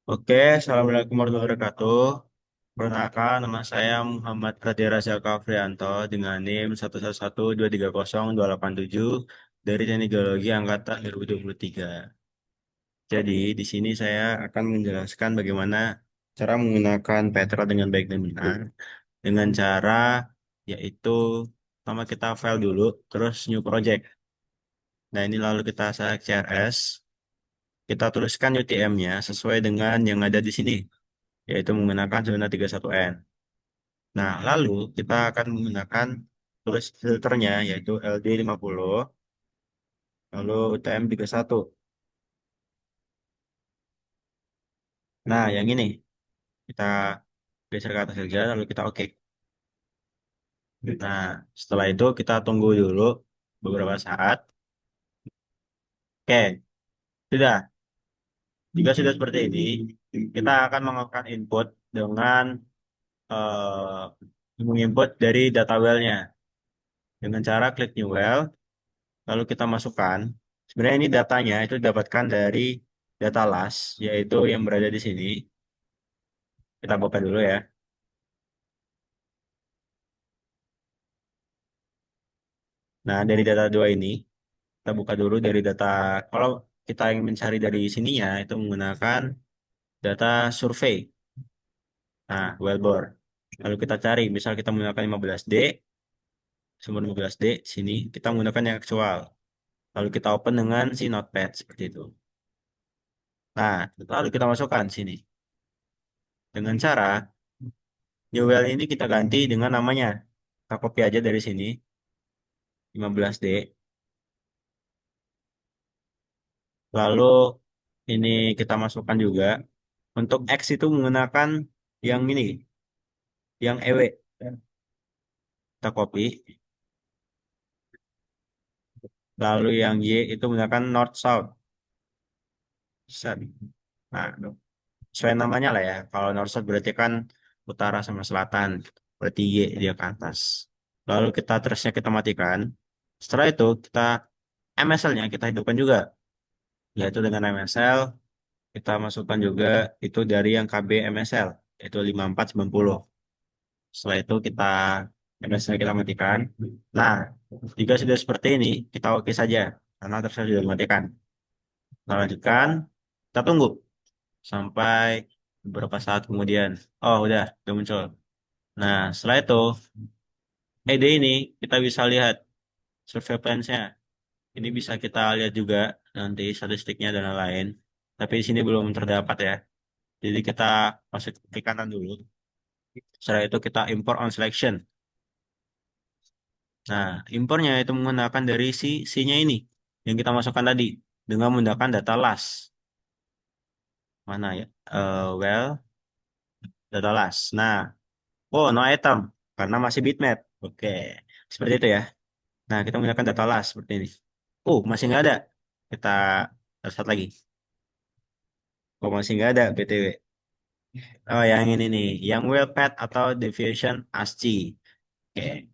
Oke, Assalamualaikum warahmatullahi wabarakatuh. Perkenalkan, nama saya Muhammad Pratira Kafrianto dengan NIM 111230287 dari Teknik Geologi Angkatan 2023. Jadi, di sini saya akan menjelaskan bagaimana cara menggunakan Petra dengan baik dan benar. Dengan cara yaitu pertama kita file dulu, terus new project. Nah, ini lalu kita select CRS, kita tuliskan UTM-nya sesuai dengan yang ada di sini, yaitu menggunakan zona 31N. Nah, lalu kita akan menggunakan tulis filternya yaitu LD50, lalu UTM31. Nah, yang ini kita geser ke atas saja, lalu kita oke. Nah, setelah itu kita tunggu dulu beberapa saat. Oke, sudah. Jika sudah seperti ini, kita akan melakukan input dengan menginput dari data well-nya dengan cara klik new well. Lalu kita masukkan. Sebenarnya ini datanya itu didapatkan dari data las, yaitu yang berada di sini. Kita buka dulu ya. Nah, dari data dua ini, kita buka dulu dari data, kalau kita ingin mencari dari sininya, itu menggunakan data survei. Nah, wellbore. Lalu kita cari, misal kita menggunakan 15D, sumber 15D, sini kita menggunakan yang aktual. Lalu kita open dengan si notepad, seperti itu. Nah, lalu kita masukkan sini. Dengan cara new well ini kita ganti dengan namanya. Kita copy aja dari sini, 15D. Lalu ini kita masukkan juga. Untuk X itu menggunakan yang ini, yang EW. Kita copy. Lalu yang Y itu menggunakan North South. Set. Nah, sesuai namanya lah ya. Kalau North South berarti kan utara sama selatan. Berarti Y dia ke atas. Lalu kita terusnya kita matikan. Setelah itu kita MSL-nya kita hidupkan juga. Yaitu dengan MSL kita masukkan juga itu dari yang KB MSL. Yaitu 5490. Setelah itu kita MSL kita matikan. Nah, jika sudah seperti ini, kita oke saja. Karena terus sudah dimatikan. Kita lanjutkan. Kita tunggu sampai beberapa saat kemudian. Oh, udah muncul. Nah, setelah itu, ED ini kita bisa lihat surveillance-nya. Ini bisa kita lihat juga nanti statistiknya dan lain-lain. Tapi di sini belum terdapat ya. Jadi kita masuk ke kanan dulu. Setelah itu kita import on selection. Nah, impornya itu menggunakan dari si C-nya ini yang kita masukkan tadi dengan menggunakan data las. Mana ya? Well, data las. Nah, oh no item karena masih bitmap. Oke, seperti itu ya. Nah, kita menggunakan data las seperti ini. Oh, masih nggak ada. Kita lihat lagi. Oh, masih nggak ada BTW. Oh, yang ini nih, yang well path atau deviation ASCII. Oke,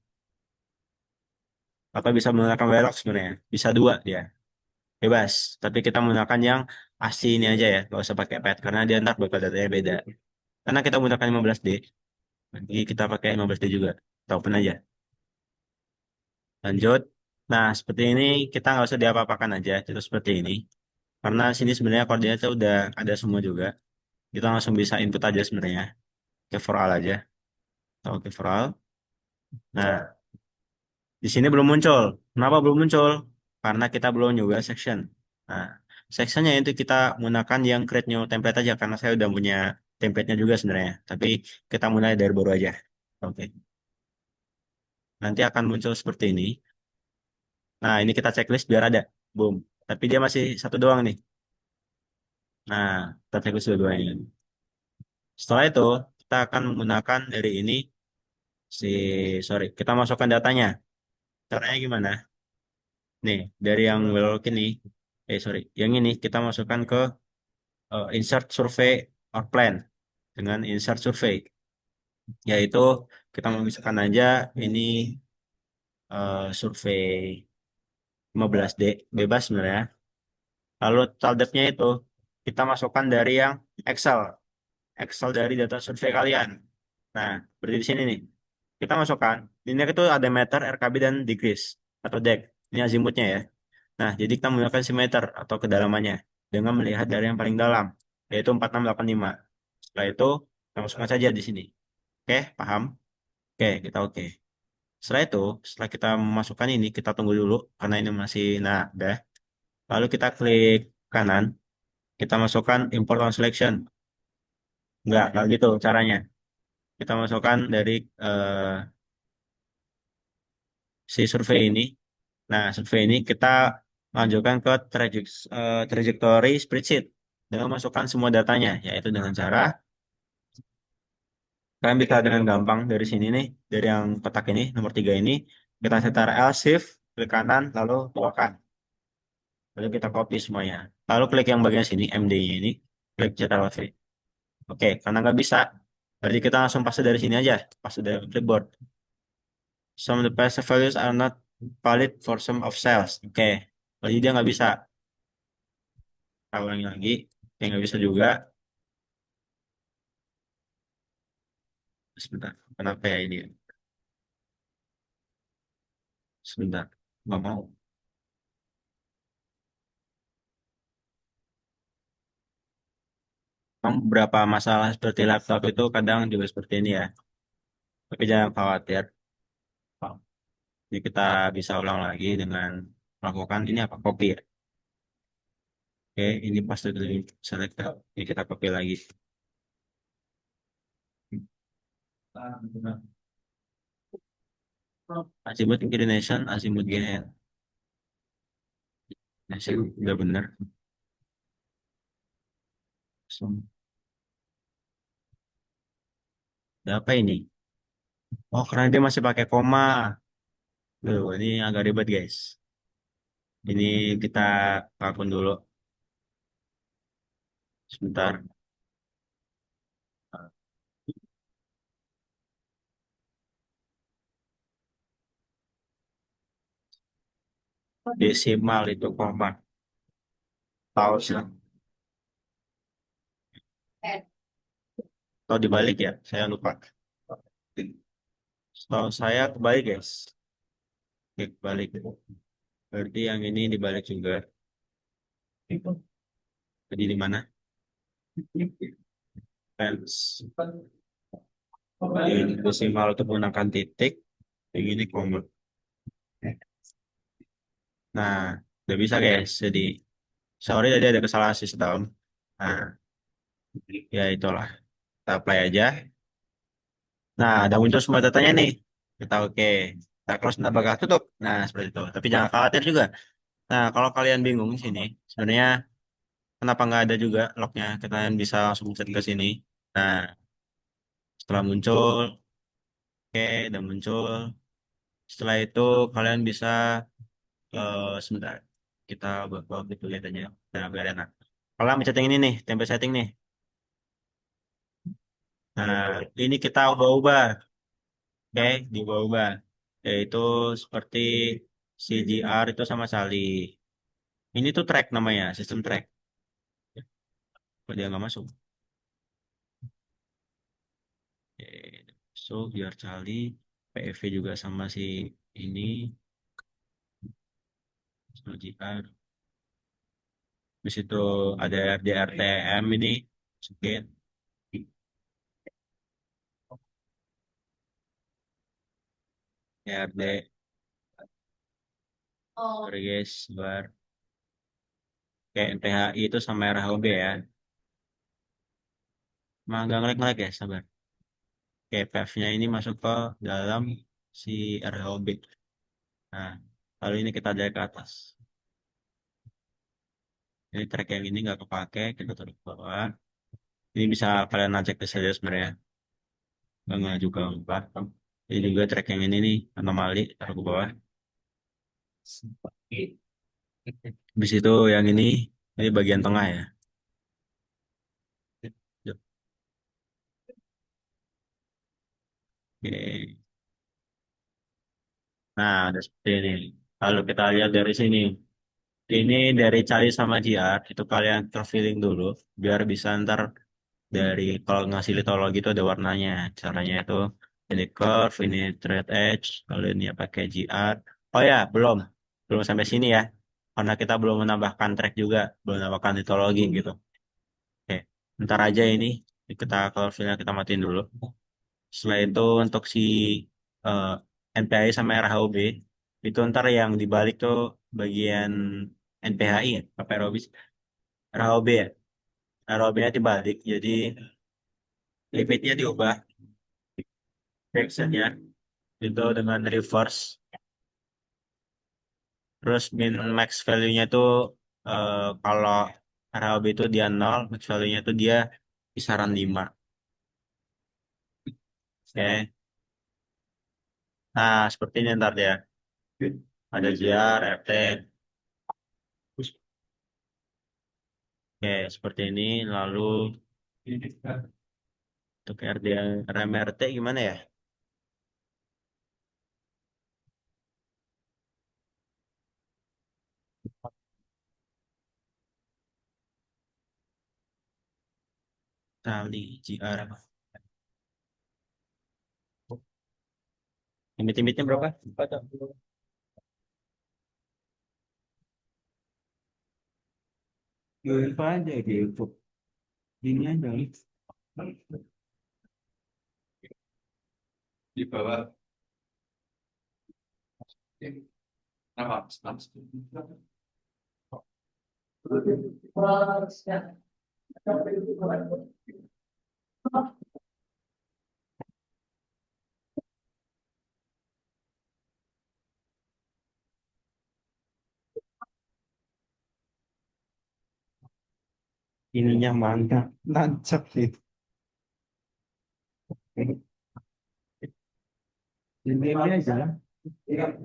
atau bisa menggunakan Velox sebenarnya. Bisa dua dia, bebas. Tapi kita menggunakan yang ASCII ini aja ya, nggak usah pakai path karena dia ntar bakal datanya beda. Karena kita menggunakan 15D, jadi kita pakai 15D juga. Kita open aja. Lanjut. Nah, seperti ini kita nggak usah diapa-apakan aja, itu seperti ini. Karena sini sebenarnya koordinatnya udah ada semua juga. Kita langsung bisa input aja sebenarnya. Ke for all aja. Atau ke for all. Nah, di sini belum muncul. Kenapa belum muncul? Karena kita belum juga section. Nah, sectionnya itu kita menggunakan yang create new template aja. Karena saya udah punya template-nya juga sebenarnya. Tapi kita mulai dari baru aja. Oke. Nanti akan muncul seperti ini. Nah, ini kita checklist biar ada. Boom. Tapi dia masih satu doang nih. Nah, kita checklist dua-duanya. Setelah itu, kita akan menggunakan dari ini. Sorry, kita masukkan datanya. Caranya gimana? Nih, dari yang belok ini, sorry, yang ini kita masukkan ke insert survey or plan dengan insert survey, yaitu kita memisahkan aja ini survei 15D bebas sebenarnya. Lalu total depth-nya itu kita masukkan dari yang Excel. Excel dari data survei kalian. Nah, seperti di sini nih. Kita masukkan, ini itu ada meter, RKB, dan degrees atau dek. Ini azimutnya ya. Nah, jadi kita menggunakan simeter atau kedalamannya dengan melihat dari yang paling dalam, yaitu 4685. Setelah itu, kita masukkan saja di sini. Oke, paham? Oke, kita oke. Setelah itu, setelah kita memasukkan ini, kita tunggu dulu karena ini masih, nah, udah. Lalu kita klik kanan, kita masukkan import on selection. Enggak gitu caranya. Kita masukkan dari eh, si survei ini. Nah, survei ini kita lanjutkan ke trajectory spreadsheet dengan masukkan semua datanya, yaitu dengan cara kalian bisa dengan gampang dari sini nih, dari yang kotak ini, nomor 3 ini, kita setar L, shift, klik kanan, lalu bawakan. Lalu kita copy semuanya. Lalu klik yang bagian sini, MD-nya ini, klik cetak LV. Oke, karena nggak bisa, berarti kita langsung paste dari sini aja, paste dari clipboard. Some of the passive values are not valid for some of cells. Oke, berarti dia nggak bisa. Kita ulangi lagi, yang nggak bisa juga. Sebentar, kenapa ya ini? Sebentar, nggak mau. Memang beberapa masalah seperti laptop itu kadang juga seperti ini ya. Tapi jangan khawatir. Jadi kita bisa ulang lagi dengan melakukan ini apa? Copy ya. Oke, ini pas dari select. Ini kita copy lagi. Azimuth inclination, azimuth GL. Nah, sih, udah bener. So, ada apa ini? Oh, karena dia masih pakai koma. Duh, ini agak ribet, guys. Ini kita lakukan dulu. Sebentar. Desimal itu koma. Tahu sih. Atau dibalik ya, saya lupa. Tahu saya kebalik, guys. Oke, kebalik. Berarti yang ini dibalik juga. Jadi di mana? Fans. Jadi desimal untuk menggunakan titik. Yang ini koma. Nah, udah bisa, guys. Jadi, sorry tadi ada kesalahan sistem. Nah, ya itulah. Kita apply aja. Nah, ada muncul semua datanya nih. Kita oke. Kita close, kita bakal tutup. Nah, seperti itu. Tapi jangan khawatir juga. Nah, kalau kalian bingung di sini, sebenarnya kenapa nggak ada juga lognya? Kalian bisa langsung chat ke sini. Nah, setelah muncul, oke, udah muncul. Setelah itu kalian bisa sebentar. Kita buat itu lihat aja. Nah, biar enak. Kalau mencet yang ini nih, template setting nih. Nah, ini kita ubah-ubah. Oke, diubah-ubah. Yaitu seperti CGR itu sama Sali. Ini tuh track namanya, sistem track. Kok dia nggak masuk? Oke, masuk, biar Sali. PFV juga sama si ini, CGR. Di situ ada RDRTM ini. Oke, RD. Sorry guys, bar. Kayak THI itu sama RHOB ya. Mah nggak ngelek-ngelek ya, sabar. Oke, PF-nya ini masuk ke dalam si RHOB. Nah, lalu ini kita drag ke atas. Ini track yang ini nggak kepake, kita taruh ke bawah. Ini bisa kalian ajak ke saja sebenarnya. Nggak juga lupa. Ini juga track yang ini nih, anomali, taruh ke bawah. Habis itu yang ini bagian tengah ya. Oke. Nah, ada seperti ini. Lalu kita lihat dari sini. Ini dari Cali sama JR, itu kalian terfilling dulu, biar bisa ntar dari kalau ngasih litologi itu ada warnanya. Caranya itu ini curve, ini straight edge, kalau ini ya pakai GR. Oh ya, belum sampai sini ya, karena kita belum menambahkan track juga, belum menambahkan litologi gitu. Oke, ntar aja ini kita curve-nya kita matiin dulu. Setelah itu untuk si eh, NPHI sama RHOB itu ntar yang dibalik tuh bagian NPHI ya, apa RHOB ya. RHOB-nya dibalik, jadi limitnya diubah, actionnya itu dengan reverse. Terus min max value-nya itu kalau RHOB itu dia 0, max value-nya itu dia kisaran 5. Oke. Nah, seperti ini ntar dia. Ada JR, RT. Oke, seperti ini. Lalu untuk RD, rem RT gimana ya? Tali JR. Limit-limitnya berapa? Apa aja gitu. Ini aja. Di bawah. Apa? Ininya mantap. Nancap sih. Ini aja. Yang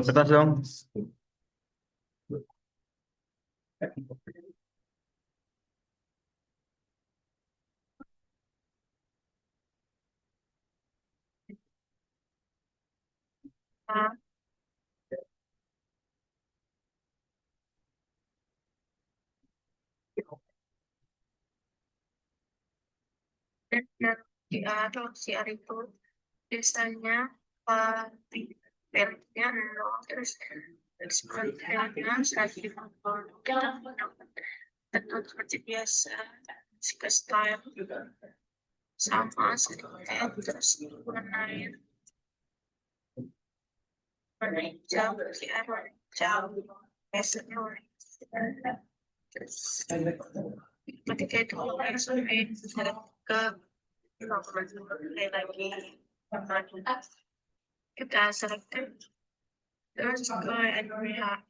kertas dong. Dan PR atau CR itu biasanya di peritnya nol terus sebenarnya 150 kita menggunakan tentu seperti biasa jika style sama seperti terus mengenai warna hijau CR warna hijau biasanya warna terus ketika itu langsung ke nomor lagi kita selected terus ke NPH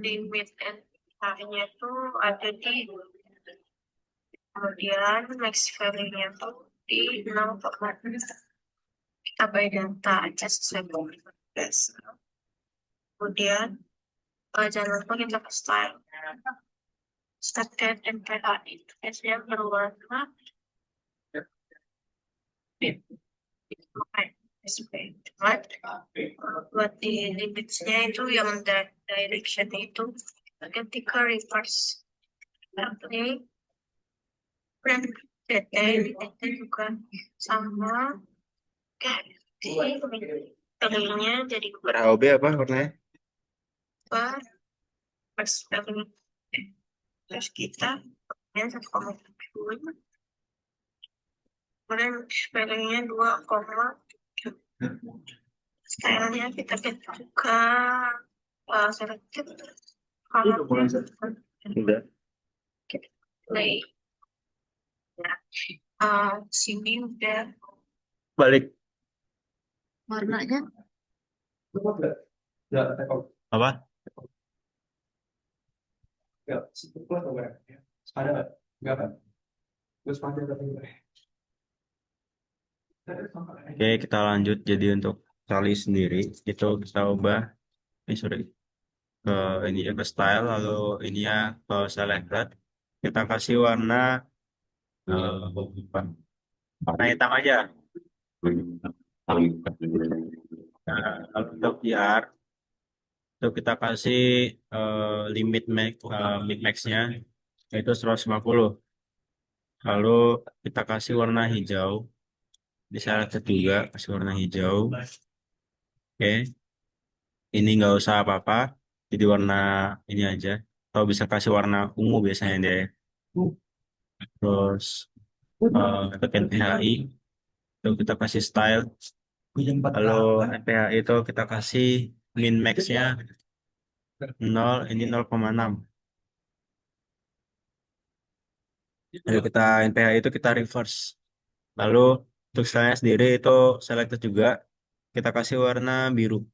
limit NPH-nya tuh ada di kemudian max value-nya tuh di 0, kita by data aja sesuai dengan request. Kemudian jangan lupa kita ke style. Started NPH itu biasanya berwarna cuman buat di limitsnya itu yang direction itu ketika reverse play frame data juga sama kayak di tadinya jadi RHOB apa warnanya? per first value terus kita yang 1,7 kemudian value-nya 2,7 stylenya kita juga selected kalau Udah. kita play sini udah Balik. warnanya Apa? Oke, kita lanjut. Jadi untuk kali sendiri itu kita ubah, sorry, ke ini ya, ke style, lalu ini ya ke selected. Kita kasih warna apa? Warna hitam aja. Nah, kalau untuk PR itu kita kasih limit min max-nya yaitu 150. Lalu kita kasih warna hijau. Di salah juga kasih warna hijau. Oke, ini nggak usah apa-apa. Jadi warna ini aja. Atau bisa kasih warna ungu biasanya deh. Terus tekan PHI. Itu kita kasih style. Lalu PHI itu kita kasih min max-nya 0, ini 0,6. Lalu kita NPH itu kita reverse. Lalu untuk stylenya sendiri itu selected juga. Kita kasih warna biru.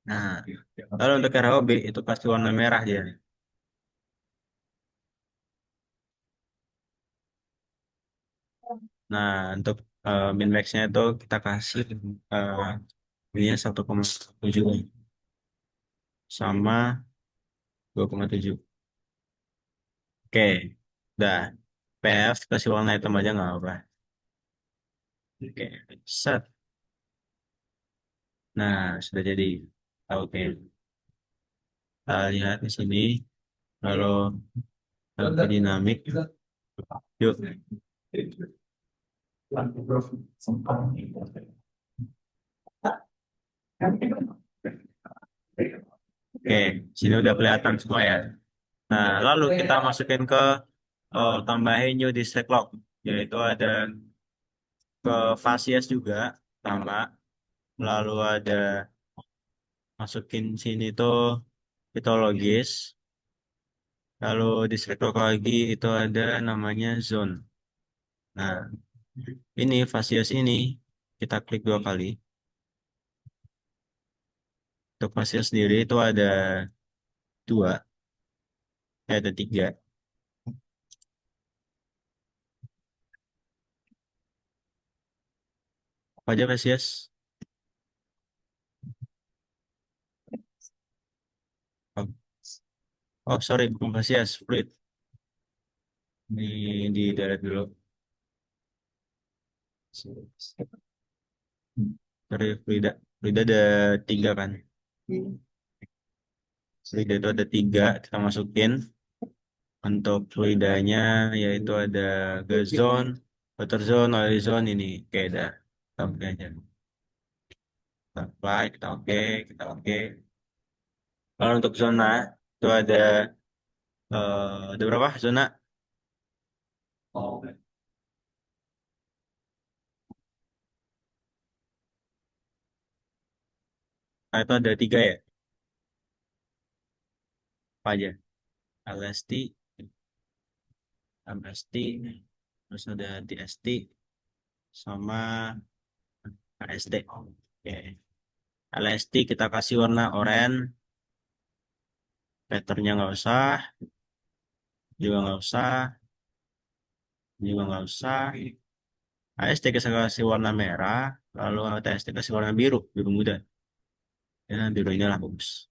Nah, lalu untuk RHOB itu kasih warna merah dia. Nah, untuk min max-nya itu kita kasih ini 1,7 sama 2,7. Oke, dah. PF kasih warna hitam aja nggak apa. Oke, set. Nah, sudah jadi. Oke, kita lihat di sini. Lalu ke dinamik. Yuk. Oke, sini udah kelihatan semua ya. Nah, lalu kita masukin ke tambahin new distract lock, yaitu ada ke Fasies juga tambah. Lalu ada masukin sini tuh mitologis. Lalu distract lock lagi itu ada namanya zone. Nah, ini Fasies ini kita klik 2 kali. Untuk Fasies sendiri itu ada 2, ada 3. Apa aja Fasies? Oh, oh, sorry, bukan Fasies, fluid. Ini di delete dulu. Sorry, Frida. Frida ada 3 kan? Frida itu ada 3, kita masukin. Untuk Fluidanya yaitu ada gas zone, water zone, oil zone ini. Oke, dah. Kita oke aja. Kita apply, kita oke, kita oke. Kalau untuk zona itu ada berapa zona? Nah, itu ada tiga ya, apa aja? LST, MST, terus ada TST, sama AST. Oke. LST kita kasih warna oranye, patternnya nggak usah, juga nggak usah, juga nggak usah. AST kita kasih warna merah, lalu TST kasih warna biru, biru muda. Ya, biru inilah bagus.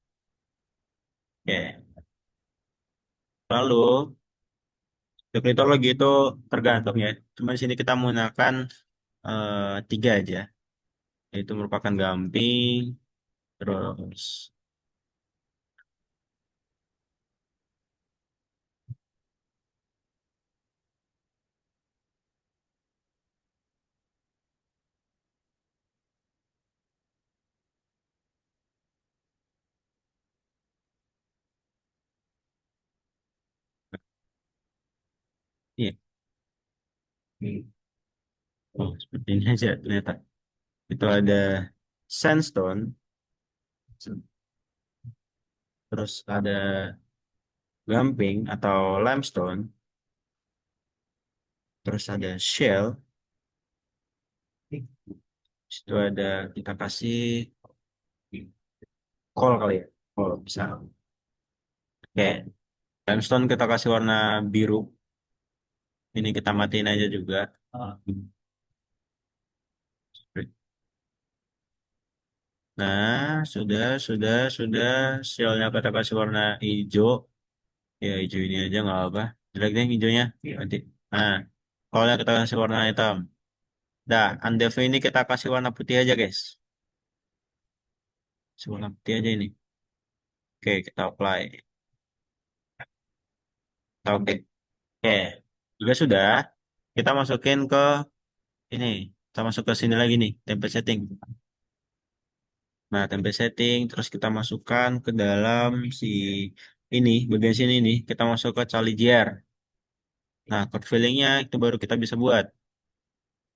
Oke. Lalu, lagi itu tergantung ya. Cuma di sini kita menggunakan tiga aja. Itu merupakan gamping, terus iya. Oh, seperti ini aja ternyata. Itu ada sandstone, terus ada gamping atau limestone, terus ada shell, itu ada kita kasih coal kali ya, coal bisa. Oke, limestone kita kasih warna biru, ini kita matiin aja juga. Nah, sudah, shellnya kita kasih warna hijau, ya hijau ini aja nggak apa, jelek deh hijaunya, nanti. Nah, coalnya kita kasih warna hitam. Dah, Andev ini kita kasih warna putih aja guys, kasih warna putih aja ini. Oke, kita apply. Oke, oke, juga sudah. Kita masukin ke ini, kita masuk ke sini lagi nih, template setting. Nah, template setting, terus kita masukkan ke dalam si ini, bagian sini nih, kita masuk ke Charlie JR. Nah, code fillingnya itu baru kita bisa buat.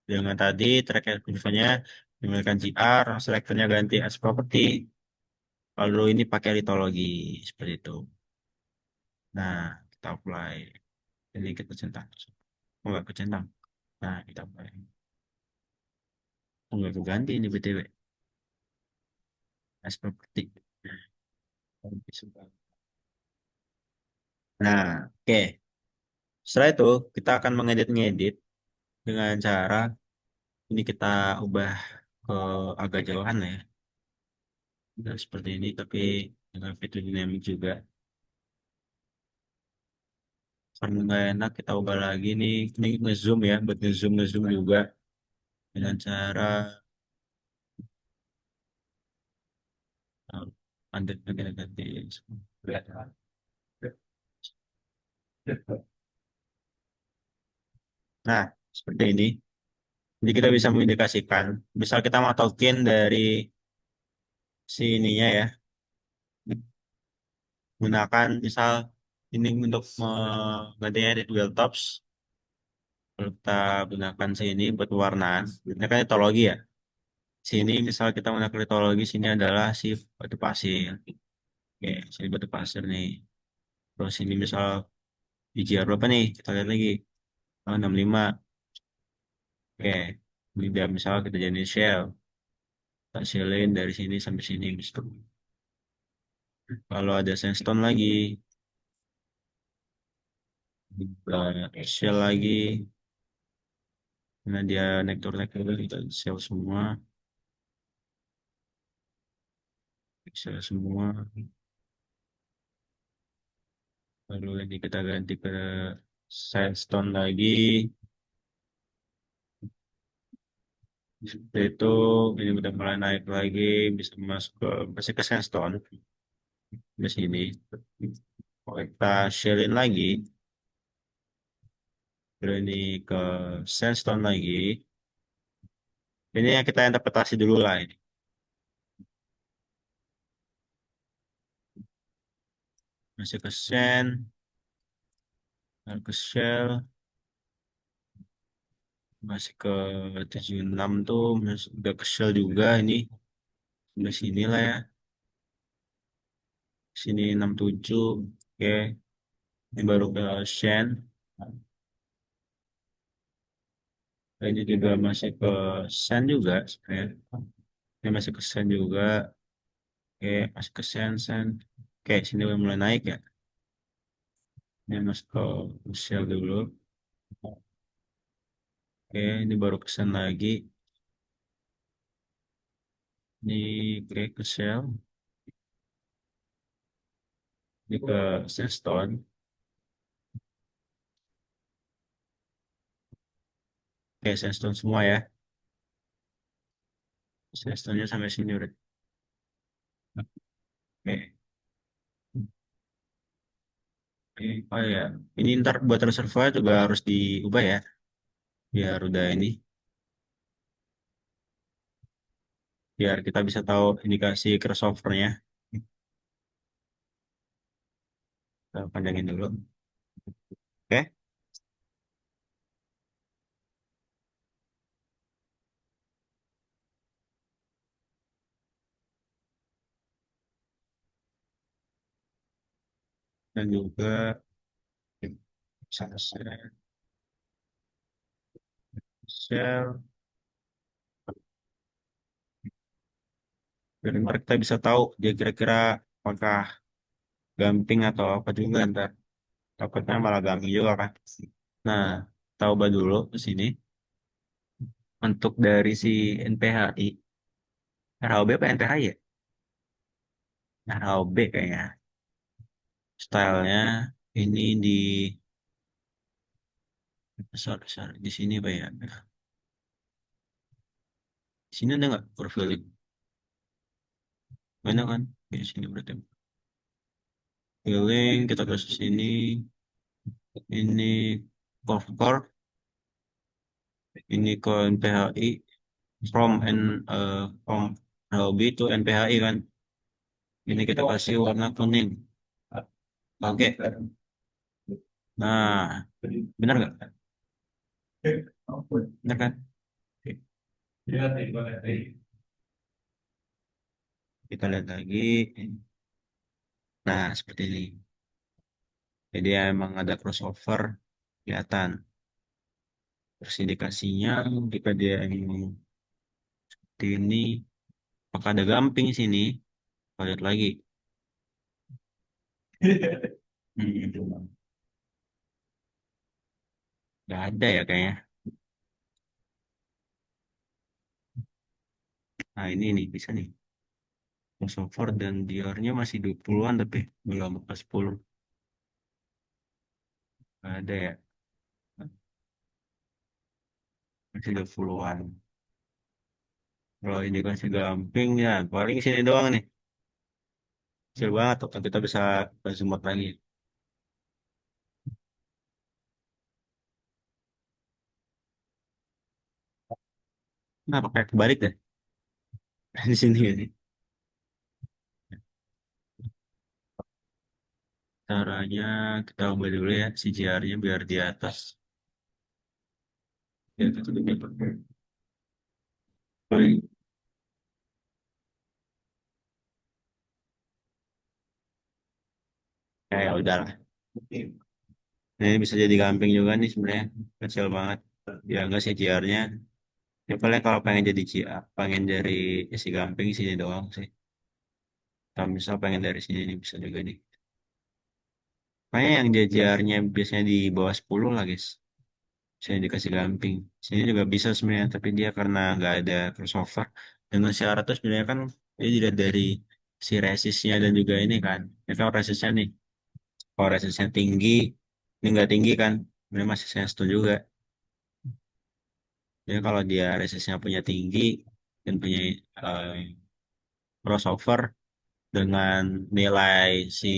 Dengan tadi, track curve-nya menggunakan GR, selectornya ganti as property, lalu ini pakai litologi, seperti itu. Nah, kita apply. Ini kita centang. Oh, nggak kecentang. Nah, kita apply. Oh, nggak keganti ini BTW. As property. Nah, oke. Setelah itu, kita akan mengedit-ngedit dengan cara ini kita ubah ke agak jauhan lah ya. Nggak seperti ini, tapi dengan fitur dynamic juga. Karena nggak enak, kita ubah lagi nih. Ini ngezoom ya, buat ngezoom juga. Dengan cara nanti ganti. Nah, seperti ini. Jadi kita bisa mengindikasikan. Misal kita matokin dari sininya ya. Gunakan misal ini untuk menggantinya di wheel tops. Kalau kita gunakan sini buat pewarnaan. Ini kan litologi ya. Sini misal kita menggunakan litologi, sini adalah si batu pasir. Oke, sini batu pasir nih. Terus ini misal BGR berapa nih? Kita lihat lagi. Oh, 65. Oke. Ini dia misal kita jadi shell. Kita shellin dari sini sampai sini. Misal. Kalau ada sandstone lagi, kita shell lagi. Karena dia nektar-nektar kita shell semua. Shell semua. Lalu ini kita ganti ke sandstone lagi. Seperti itu, ini udah mulai naik lagi, bisa masuk ke masih ke sandstone di sini. Kalau kita shellin lagi, lalu ini ke sandstone lagi. Ini yang kita interpretasi dulu lah ini. Masih ke sand, lalu ke shell, masih ke 76 tuh, masih udah ke shell juga ini. Di sini lah ya. Sini 67. Oke, ini baru ke Shen. Ini juga masih ke Sen juga sebenarnya. Ini masih ke Sen juga. Oke, masih ke Sen, Sen. Oke, sini udah mulai naik ya. Ini masuk ke Shell dulu. Oke, ini baru ke Sen lagi. Ini oke ke Shell. Ini ke Sandstone. Oke, Sandstone semua ya. Sandstone-nya sampai sini udah. Oke, oke. Oh ya, ini ntar buat reservoir juga harus diubah ya. Biar udah ini, biar kita bisa tahu indikasi crossover-nya. Kita panjangin dulu. Oke, dan juga share. Dan ntar kita bisa tahu dia kira-kira apakah gamping atau apa juga ntar. Takutnya malah gamping juga kan. Nah, coba dulu ke sini. Untuk dari si NPHI, RHB apa NPHI ya? RHB kayaknya. Stylenya ini di besar-besar. Di sini Pak ya. Di sini ada nggak profiling? Mana kan? Di sini berarti. Feeling kita ke sini. Ini core, ini ke NPHI. From RHB to NPHI kan. Ini kita kasih warna kuning. Oke. Nah, benar nggak? Benar kan? Kita lihat lagi. Nah, seperti ini. Jadi emang ada crossover kelihatan. Terus indikasinya jika dia emang seperti ini, apakah ada gamping sini? Kita lihat lagi. Hmm, nggak ada ya kayaknya. Nah, ini nih bisa nih. Crossover dan diornya masih 20-an tapi belum ke 10. Nggak ada ya. Masih 20-an. Kalau indikasi gamping ya paling sini doang nih. Kecil banget tuh. Kita bisa zoom out lagi. Nah, pakai kebalik deh. Di sini ini. Caranya kita ubah dulu ya CJR-nya biar di atas. Ya, kita tutup. Baik. Ya udahlah. Nah, ini bisa jadi gamping juga nih sebenarnya. Kecil banget. Ya enggak sih CJR-nya. Ya paling kalau pengen jadi CA, pengen dari isi gamping sini doang sih. Kalau misal pengen dari sini ini bisa juga nih. Kayaknya yang JJR-nya biasanya di bawah 10 lah guys. Saya dikasih gamping. Sini juga bisa sebenarnya, tapi dia karena nggak ada crossover. Dengan syarat tuh sebenarnya kan dia dilihat dari si resistnya dan juga ini kan. Ya kalau resistnya nih, kalau resistnya tinggi, ini nggak tinggi kan, ini masih sensitif juga. Jadi kalau dia resistnya punya tinggi dan punya eh, crossover dengan nilai si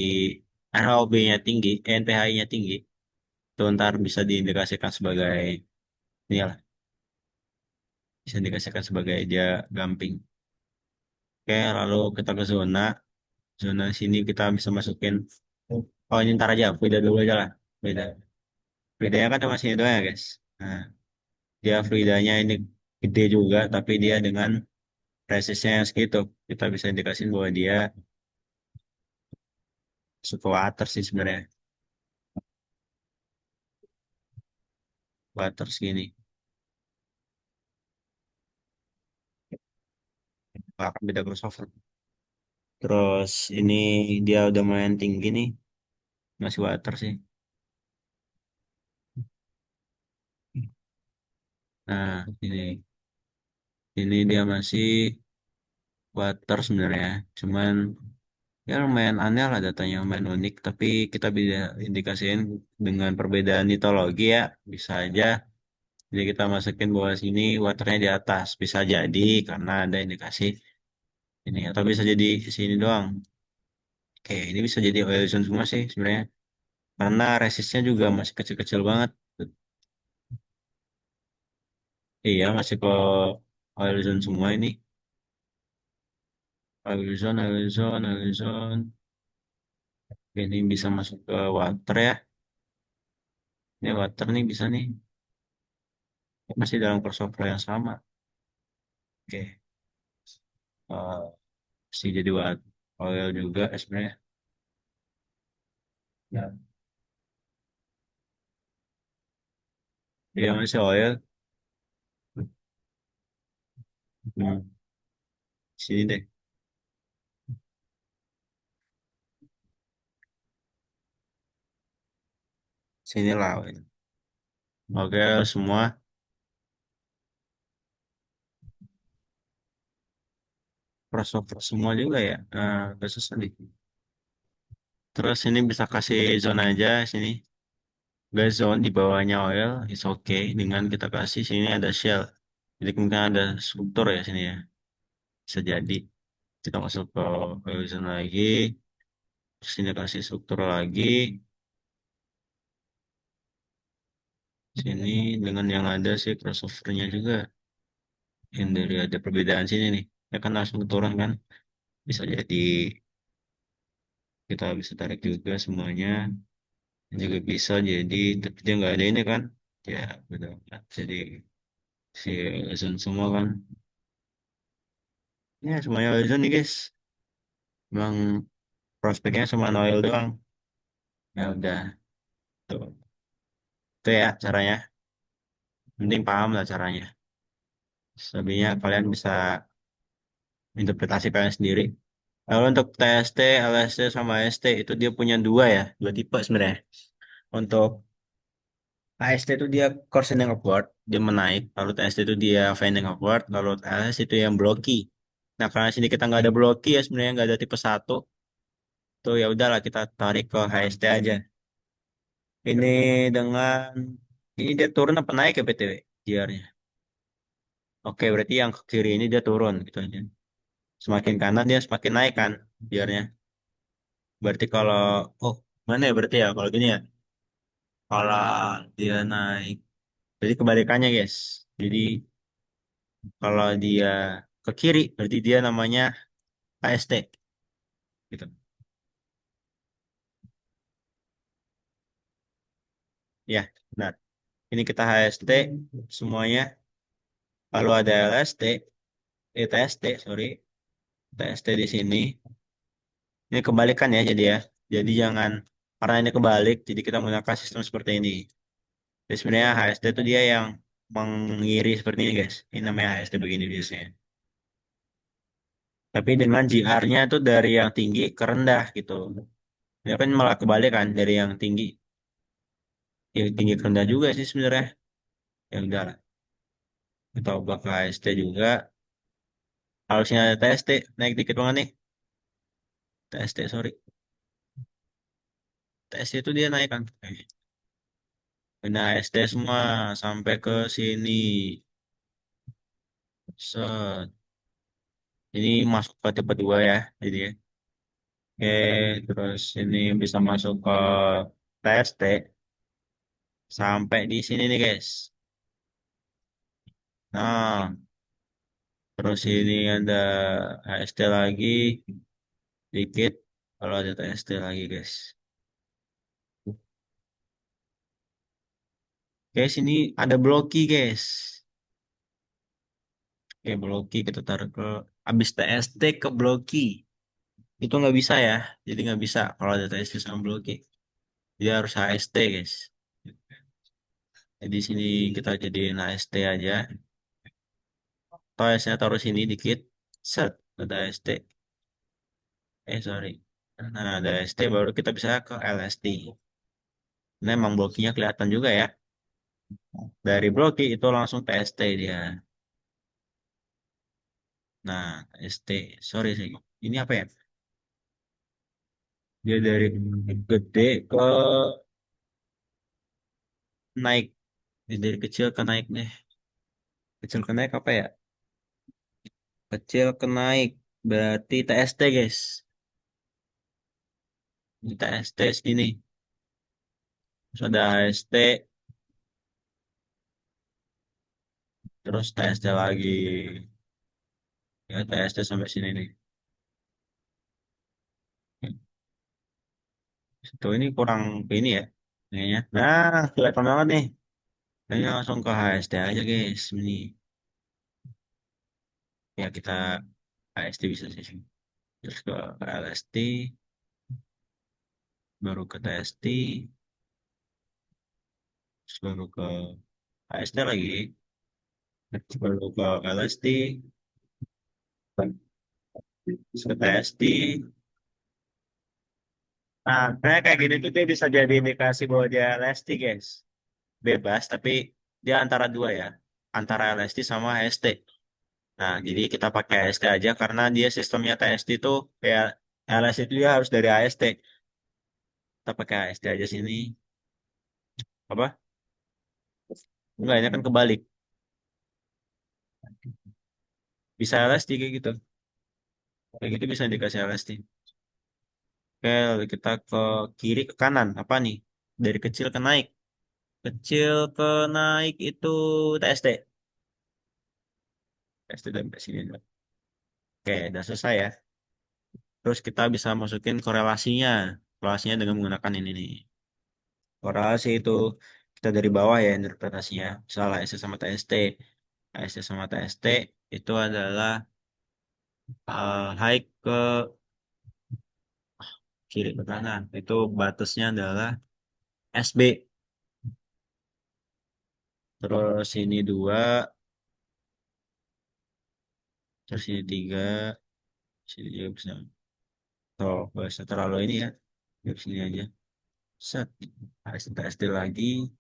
ROB-nya tinggi, NPH-nya tinggi, itu ntar bisa diindikasikan sebagai ini lah, bisa diindikasikan sebagai dia gamping. Oke, lalu kita ke zona. Zona sini kita bisa masukin. Oh, ini ntar aja. Frida dulu aja lah. Frida. Fridanya kan cuma sini doang ya, guys. Nah, dia Fridanya ini gede juga, tapi dia dengan resistnya yang segitu. Kita bisa indikasiin bahwa dia Suka water sih sebenarnya. Water segini. Akan beda crossover. Terus ini dia udah main tinggi nih. Masih water sih. Nah, ini dia masih water sebenarnya. Cuman ya lumayan aneh lah datanya, lumayan unik. Tapi kita bisa indikasiin dengan perbedaan litologi ya. Bisa aja. Jadi kita masukin bahwa sini waternya di atas. Bisa jadi karena ada indikasi ini. Atau bisa jadi sini doang. Oke, ini bisa jadi oil zone semua sih sebenarnya. Karena resistnya juga masih kecil-kecil banget. Iya, masih ke oil zone semua ini. Oil zone, oil zone, oil zone. Ini bisa masuk ke water ya. Ini water nih bisa nih. Masih dalam crossover yang sama. Oke. Eh, Masih jadi water. Oil juga sebenarnya. Ya. Iya masih oil. Hmm. Sini deh. Sini lah oil. Oke, semua crossover semua juga ya. Nah, gak susah nih. Terus ini bisa kasih zone aja sini. Gas zone di bawahnya oil is okay dengan kita kasih sini ada shell. Jadi mungkin ada struktur ya sini ya. Bisa jadi kita masuk ke oil zone lagi. Terus ini kasih struktur lagi. Sini dengan yang ada sih crossovernya juga. Yang dari ada perbedaan sini nih. Ya kan langsung turun kan. Bisa jadi kita bisa tarik juga semuanya. Juga bisa jadi tapi dia nggak ada ini kan. Ya betul kan. Jadi si zone semua kan. Ya semuanya oil zone nih guys. Emang prospeknya cuma oil doang. Ya udah tuh. Itu ya caranya. Mending paham lah caranya. Selebihnya kalian bisa interpretasi kalian sendiri. Lalu untuk TST, LST, sama ST itu dia punya dua ya, dua tipe sebenarnya. Untuk AST itu dia coarsening upward, dia menaik. Lalu TST itu dia fading upward. Lalu LS itu yang blocky. Nah karena sini kita nggak ada blocky ya sebenarnya nggak ada tipe satu. Tuh ya udahlah kita tarik ke HST aja. Ini dengan ini dia turun apa naik ya BTW? GR-nya. Oke, berarti yang ke kiri ini dia turun gitu aja. Semakin kanan dia semakin naik kan biarnya. Berarti kalau oh mana ya berarti ya kalau gini ya. Kalau dia naik, jadi kebalikannya guys. Jadi kalau dia ke kiri, berarti dia namanya AST gitu. Ya, benar. Ini kita HST semuanya. Lalu ada LST, TST, sorry, TST di sini. Ini kebalikan ya jadi ya. Jadi jangan karena ini kebalik, jadi kita menggunakan sistem seperti ini. Jadi sebenarnya HSD itu dia yang mengiri seperti ini guys. Ini namanya HSD begini biasanya. Tapi dengan GR-nya itu dari yang tinggi ke rendah gitu. Ya kan malah kebalik kan dari yang tinggi. Yang tinggi ke rendah juga sih sebenarnya. Ya udah lah. Kita ubah ke HSD juga. Harusnya ada TST. Naik dikit banget nih. TST sorry. TST itu dia naik kan. Nah HSD semua sampai ke sini. Set. Ini masuk ke tipe 2 ya. Jadi ya. Oke, terus ini bisa masuk ke TST sampai di sini nih guys. Nah, terus ini ada HST lagi dikit. Kalau ada TST lagi guys. Guys, ini ada bloki guys. Oke, bloki kita taruh ke habis TST ke bloki. itu nggak bisa ya. Jadi nggak bisa kalau ada TST sama Blocky. Dia harus HST guys. Jadi sini kita jadiin HST aja. Atau S-nya taruh sini dikit. Set, ada ST. Sorry. Nah, ada ST baru kita bisa ke LST. Nah, emang blokinya kelihatan juga ya. Dari bloki itu langsung TST dia. Nah, ST. Sorry sih. Ini apa ya? Dia dari gede ke naik. Dia dari kecil ke naik nih. Kecil ke naik apa ya? Kecil ke naik. Berarti TST guys. Ini TST sini. Terus ada AST. Terus TST lagi. Ya, TST sampai sini nih. Tuh ini kurang ini ya. Kayaknya. Nah, kelihatan banget nih. Kayaknya langsung ke HSD aja guys. Ini. Ya kita HSD bisa sih. Terus ke LST. Baru ke TST. Terus baru ke HSD lagi. Terus baru ke LST. Terus ke TST. Nah, kayak gini tuh dia bisa jadi indikasi bahwa dia LST guys. Bebas, tapi dia antara dua ya. Antara LST sama HST. Nah, jadi kita pakai AST aja karena dia sistemnya TST itu kayak LS itu dia harus dari AST. Kita pakai AST aja sini. Apa? Enggak, ini kan kebalik. Bisa LST kayak gitu. Kayak gitu bisa dikasih LST. Oke, lalu kita ke kiri ke kanan. Apa nih? Dari kecil ke naik. Kecil ke naik itu TST. TST dan ke sini. Oke, udah selesai ya. Terus kita bisa masukin korelasinya. Korelasinya dengan menggunakan ini nih. Korelasi itu kita dari bawah ya interpretasinya. Misalnya S sama TST. S sama TST itu adalah high ke kiri ke kanan. Itu batasnya adalah SB. Terus ini dua, terus ini tiga, sini juga bisa. Oh, gak usah terlalu ini ya. Di sini aja. Set. TST lagi.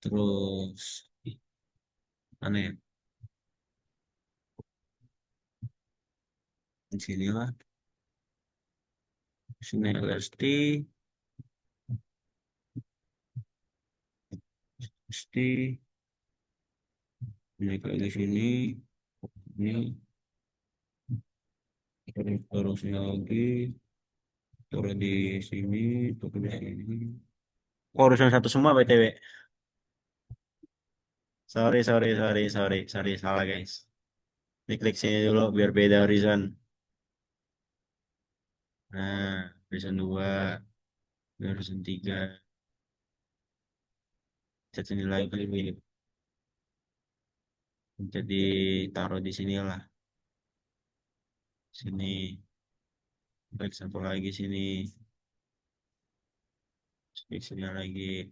Terus mana ya? Di sini lah. Sini LST. ST. Ini kayak di sini. Ini taruh sini lagi. Taruh di sini. Taruh di sini. Oh, urusan satu semua BTW. Sorry. Salah guys. Klik sini dulu biar beda horizon. Nah, horizon 2, horizon 3. Cat sini lagi. Jadi taruh di sini lah. Sini. Klik satu lagi sini. Klik sini lagi.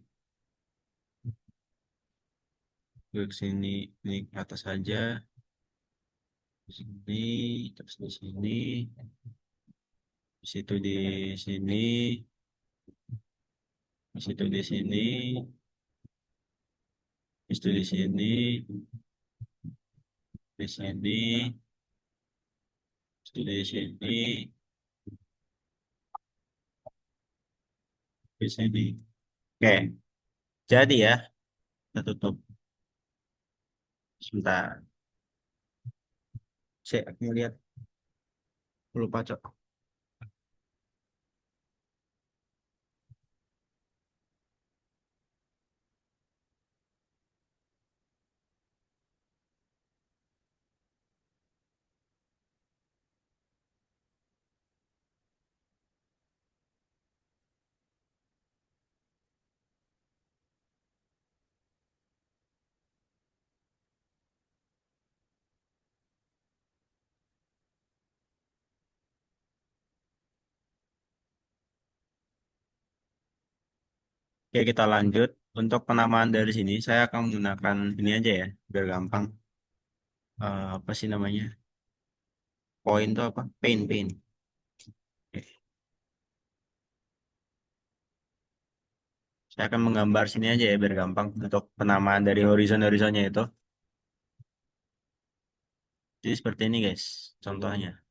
Klik sini. Ini ke atas saja. Di sini. Terus di sini. Di situ di sini. Di situ di sini. Di situ di sini. Di sini. Di situ di sini. Di sini. Oke. Jadi ya. Kita tutup. Sebentar. Aku lihat. Lupa, Cok. Oke, kita lanjut. Untuk penamaan dari sini, saya akan menggunakan ini aja ya, biar gampang. Apa sih namanya? Poin itu apa? Paint. Oke. Saya akan menggambar sini aja ya, biar gampang. Untuk penamaan dari horizon-horizonnya itu. Jadi seperti ini guys, contohnya.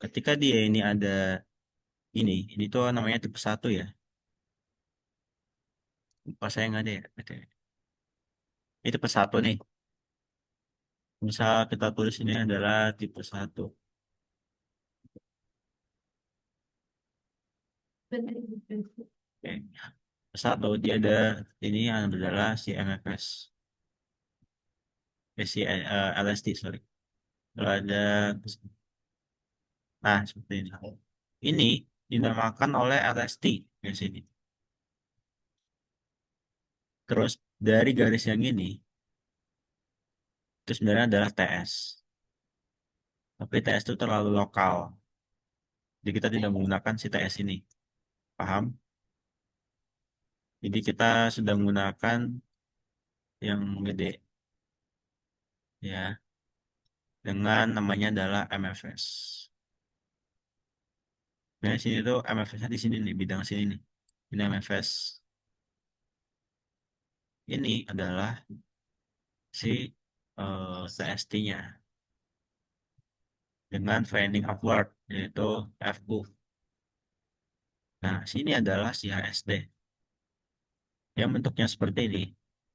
Ketika dia ini ada ini tuh namanya tipe satu ya. Pas saya nggak ada ya. BTW. Ini tipe satu nih. Misal kita tulis ini adalah tipe satu. Oke. Satu dia ada ini yang adalah si MFS. Si LSD, sorry. Kalau ada, nah seperti ini. Ini dinamakan oleh LST di sini. Terus dari garis yang ini itu sebenarnya adalah TS. Tapi TS itu terlalu lokal. Jadi kita tidak menggunakan si TS ini. Paham? Jadi kita sudah menggunakan yang gede ya dengan namanya adalah MFS. Nah, sini tuh MFS di sini nih, bidang sini nih. Ini MFS. Ini adalah si CST-nya dengan fading upward yaitu FU. Nah, sini adalah si HSD yang bentuknya seperti ini.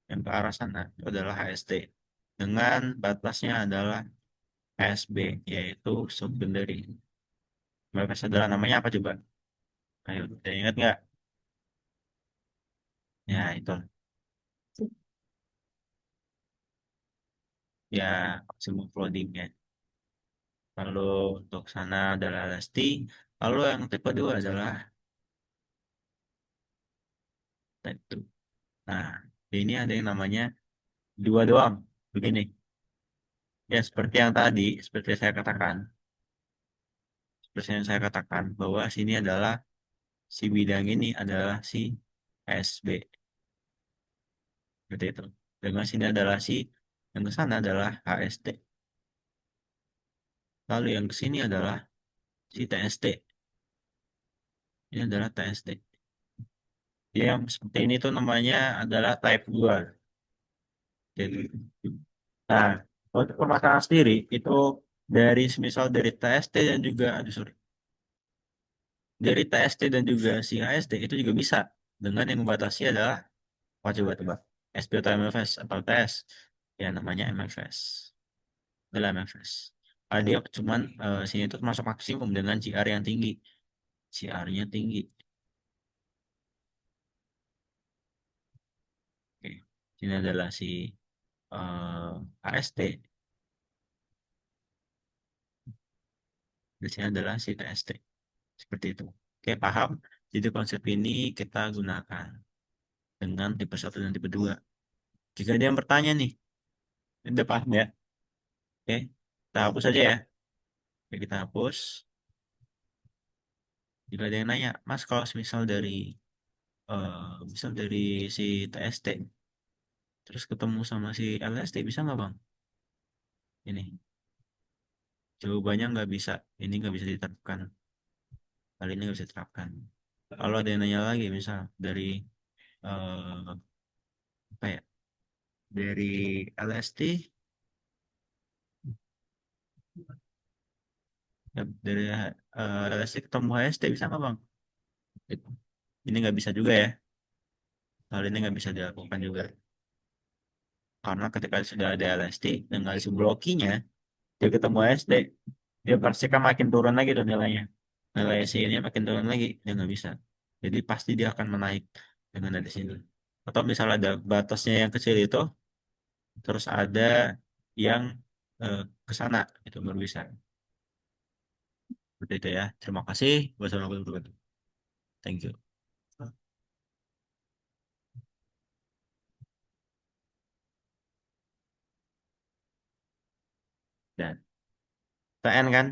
Yang ke arah sana itu adalah HSD dengan batasnya adalah HSB yaitu secondary. Mereka saudara namanya apa coba? Ayo, udah ingat nggak? Ya, itu. Ya, maksimum flooding ya. Lalu untuk sana adalah Lesti. Lalu yang tipe 2 adalah type 2. Nah, ini ada yang namanya dua doang. Begini. Ya, seperti yang tadi, seperti saya katakan. Seperti yang saya katakan, bahwa sini adalah si bidang ini adalah si SB. Seperti itu. Dengan sini adalah si, yang ke sana adalah HST. Lalu yang ke sini adalah si TST. Ini adalah TST. Yang seperti ini tuh namanya adalah type 2. Jadi, nah, untuk pemasangan sendiri itu dari misal dari TST dan juga, aduh sorry, dari TST dan juga si HST itu juga bisa dengan yang membatasi adalah apa coba SP atau MFS atau TS ya namanya MFS adalah MFS. Dia cuman sini itu masuk maksimum dengan CR yang tinggi, CR-nya tinggi. Oke. Sini adalah si HST, di sini adalah si TST. Seperti itu. Oke, paham? Jadi konsep ini kita gunakan dengan tipe satu dan tipe 2. Jika ada yang bertanya nih, udah paham ya? Oke, kita hapus aja ya. Oke, kita hapus. Jika ada yang nanya, Mas, kalau misal dari misal dari si TST, terus ketemu sama si LST, bisa nggak Bang? Ini jawabannya nggak bisa. Ini nggak bisa diterapkan. Kali ini nggak bisa diterapkan. Kalau ada yang nanya lagi, misal dari apa ya? Dari LST, ya, dari LST ketemu HST bisa nggak Bang? Gitu. Ini nggak bisa juga ya. Hal ini nggak bisa dilakukan juga. Karena ketika sudah ada LSD dengan si blokinya, dia ketemu SD, dia pasti kan makin turun lagi tuh nilainya. Nilai si ini makin turun lagi, dia nggak bisa. Jadi pasti dia akan menaik dengan dari sini. Atau misalnya ada batasnya yang kecil itu, terus ada yang eh, ke sana, itu baru bisa. Seperti itu ya. Terima kasih. Wassalamualaikum warahmatullahi wabarakatuh. Thank you. Dan PN kan?